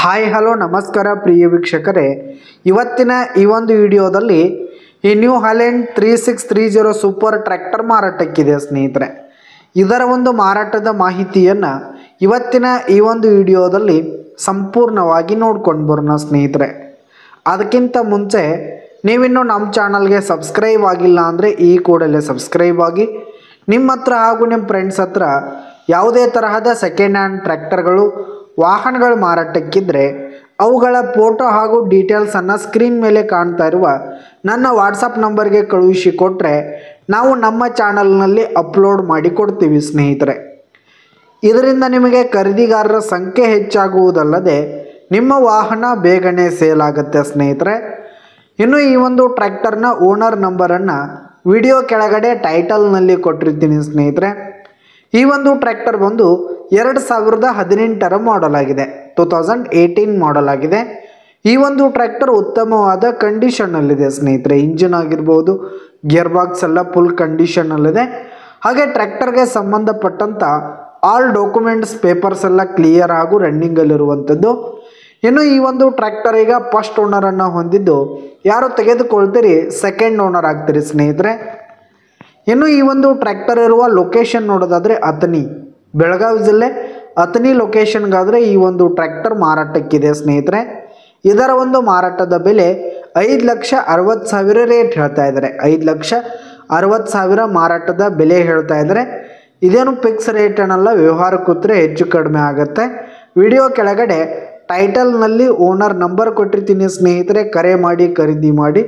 Hi hello ನಮಸ್ಕಾರ ಪ್ರಿಯ ವೀಕ್ಷಕರೇ, ಇವತ್ತಿನ ಈ ಒಂದು ವಿಡಿಯೋದಲ್ಲಿ ಈ ನ್ಯೂ ಹಾಲೆಂಡ್ 3630 ಸೂಪರ್ ಟ್ರ್ಯಾಕ್ಟರ್ ಮಾರಾಟಕ್ಕಿದೆ ಸ್ನೇಹಿತರೆ. ಇದರ ಒಂದು ಮಾರಾಟದ ಮಾಹಿತಿಯನ್ನು ಇವತ್ತಿನ ಈ ಒಂದು ವಿಡಿಯೋದಲ್ಲಿ ಸಂಪೂರ್ಣವಾಗಿ ನೋಡ್ಕೊಂಡು ಬರೋಣ ಸ್ನೇಹಿತರೆ. ಅದಕ್ಕಿಂತ ಮುಂಚೆ ನೀವಿನ್ನೂ ನಮ್ಮ ಚಾನಲ್ಗೆ ಸಬ್ಸ್ಕ್ರೈಬ್ ಆಗಿಲ್ಲ ಅಂದರೆ ಈ ಕೂಡಲೇ ಸಬ್ಸ್ಕ್ರೈಬ್ ಆಗಿ, ನಿಮ್ಮ ಹತ್ರ ಹಾಗೂ ನಿಮ್ಮ ಫ್ರೆಂಡ್ಸ್ ಹತ್ರ ಯಾವುದೇ ತರಹದ ಸೆಕೆಂಡ್ ಹ್ಯಾಂಡ್ ಟ್ರ್ಯಾಕ್ಟರ್ಗಳು ವಾಹನಗಳು ಮಾರಾಟಕ್ಕಿದ್ರೆ ಅವುಗಳ ಫೋಟೋ ಹಾಗೂ ಡೀಟೇಲ್ಸನ್ನು ಸ್ಕ್ರೀನ್ ಮೇಲೆ ಕಾಣ್ತಾ ಇರುವ ನನ್ನ ವಾಟ್ಸಪ್ ನಂಬರ್ಗೆ ಕಳುಹಿಸಿ ಕೊಟ್ಟರೆ ನಾವು ನಮ್ಮ ಚಾನಲ್ನಲ್ಲಿ ಅಪ್ಲೋಡ್ ಮಾಡಿ ಕೊಡ್ತೀವಿ ಸ್ನೇಹಿತರೆ. ಇದರಿಂದ ನಿಮಗೆ ಖರೀದಿಗಾರರ ಸಂಖ್ಯೆ ಹೆಚ್ಚಾಗುವುದಲ್ಲದೆ ನಿಮ್ಮ ವಾಹನ ಬೇಗನೆ ಸೇಲ್ ಆಗುತ್ತೆ ಸ್ನೇಹಿತರೆ. ಇನ್ನು ಈ ಒಂದು ಟ್ರ್ಯಾಕ್ಟರ್ನ ಓನರ್ ನಂಬರನ್ನು ವಿಡಿಯೋ ಕೆಳಗಡೆ ಟೈಟಲ್ನಲ್ಲಿ ಕೊಟ್ಟಿರ್ತೀನಿ ಸ್ನೇಹಿತರೆ. ಈ ಒಂದು ಟ್ರ್ಯಾಕ್ಟರ್ ಬಂದು 2018 ಮಾಡೆಲ್ ಆಗಿದೆ, 2018 ಮಾಡೆಲ್ ಆಗಿದೆ. ಈ ಒಂದು ಟ್ರ್ಯಾಕ್ಟರ್ ಉತ್ತಮವಾದ ಕಂಡೀಷನ್ನಲ್ಲಿದೆ ಸ್ನೇಹಿತರೆ. ಇಂಜಿನ್ ಆಗಿರ್ಬೋದು, ಗೇರ್ ಬಾಕ್ಸ್ ಎಲ್ಲ ಫುಲ್ ಕಂಡೀಷನ್ನಲ್ಲಿದೆ. ಹಾಗೆ ಟ್ರ್ಯಾಕ್ಟರ್ಗೆ ಸಂಬಂಧಪಟ್ಟಂಥ ಆಲ್ ಡಾಕ್ಯುಮೆಂಟ್ಸ್ ಪೇಪರ್ಸ್ ಎಲ್ಲ ಕ್ಲಿಯರ್ ಹಾಗೂ ರನ್ನಿಂಗಲ್ಲಿರುವಂಥದ್ದು. ಇನ್ನು ಈ ಒಂದು ಟ್ರ್ಯಾಕ್ಟರ್ ಈಗ ಫಸ್ಟ್ ಓನರನ್ನು ಹೊಂದಿದ್ದು, ಯಾರು ತೆಗೆದುಕೊಳ್ತೀರಿ ಸೆಕೆಂಡ್ ಓನರ್ ಆಗ್ತೀರಿ ಸ್ನೇಹಿತರೆ. ಇನ್ನು ಈ ಒಂದು ಟ್ರ್ಯಾಕ್ಟರ್ ಇರುವ ಲೊಕೇಶನ್ ನೋಡೋದಾದರೆ ಅಥಣಿ, ಬೆಳಗಾವಿ ಜಿಲ್ಲೆ ಅಥಣಿ ಲೊಕೇಶನ್ಗಾದರೆ ಈ ಒಂದು ಟ್ರ್ಯಾಕ್ಟರ್ ಮಾರಾಟಕ್ಕಿದೆ ಸ್ನೇಹಿತರೆ. ಇದರ ಒಂದು ಮಾರಾಟದ ಬೆಲೆ 5,60,000 ರೇಟ್ ಹೇಳ್ತಾ ಇದ್ದಾರೆ. 5,60,000 ಮಾರಾಟದ ಬೆಲೆ ಹೇಳ್ತಾ ಇದ್ದಾರೆ. ಇದೇನು ಫಿಕ್ಸ್ ರೇಟ್ ಏನಲ್ಲ, ವ್ಯವಹಾರ ಕೂತ್ರೆ ಹೆಚ್ಚು ಕಡಿಮೆ ಆಗುತ್ತೆ. ವಿಡಿಯೋ ಕೆಳಗಡೆ ಟೈಟಲ್ನಲ್ಲಿ ಓನರ್ ನಂಬರ್ ಕೊಟ್ಟಿರ್ತೀನಿ ಸ್ನೇಹಿತರೆ. ಕರೆ ಮಾಡಿ ಖರೀದಿ ಮಾಡಿ.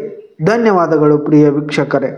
ಧನ್ಯವಾದಗಳು ಪ್ರಿಯ ವೀಕ್ಷಕರೇ.